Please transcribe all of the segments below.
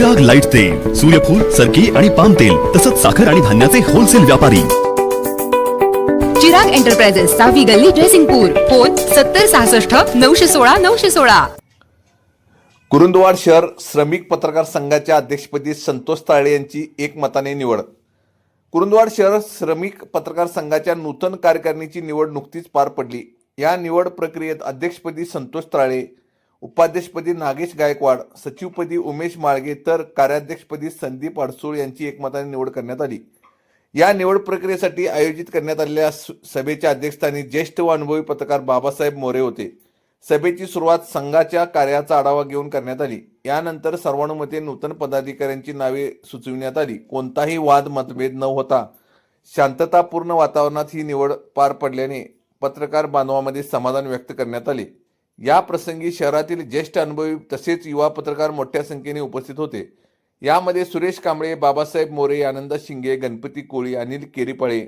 Chirag light तेल, सूर्यफूल, सरकी आणि पाम तेल तसंच साखर आणि धान्याचे होलसेल व्यापारी. चिराग एंटरप्राइजेस, 6वी गल्ली, जयसिंगपूर. फोन 7066 916 916. कुरुंदवाड शहर श्रमिक पत्रकार संघाच्या अध्यक्षपदी संतोष ताळे यांची एकमताने निवड. कुरुंदवाड शहर श्रमिक पत्रकार संघाच्या नूतन कार्यकारिणीची निवड नुकतीच पार पडली. या निवड प्रक्रियेत अध्यक्षपदी संतोष ताळे, उपाध्यक्षपदी नागेश गायकवाड, सचिवपदी उमेश माळगे तर कार्याध्यक्षपदी संदीप अडसूळ यांची एकमताने निवड करण्यात आली. या निवड प्रक्रियेसाठी आयोजित करण्यात आलेल्या सभेच्या अध्यक्षस्थानी ज्येष्ठ व अनुभवी पत्रकार बाबासाहेब मोरे होते. सभेची सुरुवात संघाच्या कार्याचा आढावा घेऊन करण्यात आली. यानंतर सर्वानुमते नूतन पदाधिकाऱ्यांची नावे सुचविण्यात आली. कोणताही वाद मतभेद न होता शांततापूर्ण वातावरणात ही निवड पार पडल्याने पत्रकार बांधवांमध्ये समाधान व्यक्त करण्यात आले. या प्रसंगी शहरातील ज्येष्ठ अनुभवी तसेच युवा पत्रकार मोठ्या संख्येने उपस्थित होते. यामध्ये सुरेश कांबळे, बाबासाहेब मोरे, आनंद शिंगे, गणपती कोळी, अनिल केरीपळे,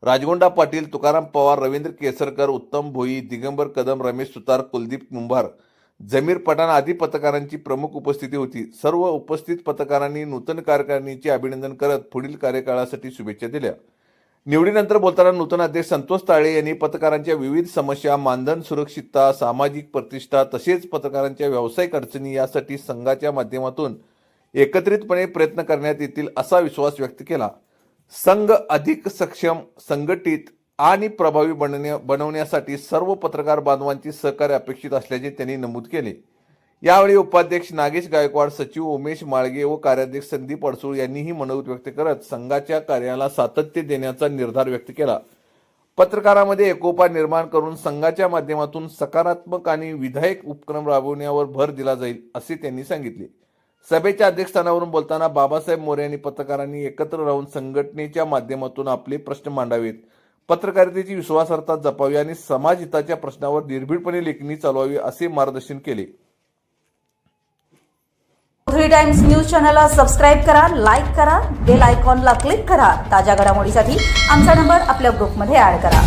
राजगोंडा पाटील, तुकाराम पवार, रवींद्र केसरकर, उत्तम भोई, दिगंबर कदम, रमेश सुतार, कुलदीप कुंभार, जमीर पठाण आदी पत्रकारांची प्रमुख उपस्थिती होती. सर्व उपस्थित पत्रकारांनी नूतन कार्यकारिणीचे अभिनंदन करत पुढील कार्यकाळासाठी शुभेच्छा दिल्या. निवडीनंतर बोलताना नूतन अध्यक्ष संतोष ताळे यांनी पत्रकारांच्या विविध समस्या, मानधन, सुरक्षितता, सामाजिक प्रतिष्ठा तसेच पत्रकारांच्या व्यावसायिक अडचणी यासाठी संघाच्या माध्यमातून एकत्रितपणे प्रयत्न करण्यात येतील असा विश्वास व्यक्त केला. संघ अधिक सक्षम, संघटित आणि प्रभावी बनवण्यासाठी सर्व पत्रकार बांधवांची सहकार्य अपेक्षित असल्याचे त्यांनी नमूद केले. यावेळी उपाध्यक्ष नागेश गायकवाड, सचिव उमेश माळगे व कार्याध्यक्ष संदीप अडसूळ यांनीही मनोगत व्यक्त करत संघाच्या कार्याला सातत्य देण्याचा निर्धार व्यक्त केला. पत्रकारांमध्ये एकोपा निर्माण करून संघाच्या माध्यमातून सकारात्मक आणि विधायक उपक्रम राबवण्यावर भर दिला जाईल असे त्यांनी सांगितले. सभेच्या अध्यक्षस्थानावरून बोलताना बाबासाहेब मोरे यांनी पत्रकारांनी एकत्र राहून संघटनेच्या माध्यमातून आपले प्रश्न मांडावेत, पत्रकारितेची विश्वासार्हता जपावी आणि समाजहिताच्या प्रश्नावर निर्भीडपणे लेखणी चालवावी असे मार्गदर्शन केले. 3 टाइम्स न्यूज चॅनलला सबस्क्राईब करा, लाईक करा, बेल आयकॉनला क्लिक करा. ताज्या घडामोडीसाठी आमचा नंबर आपल्या ग्रुपमध्ये ऍड करा.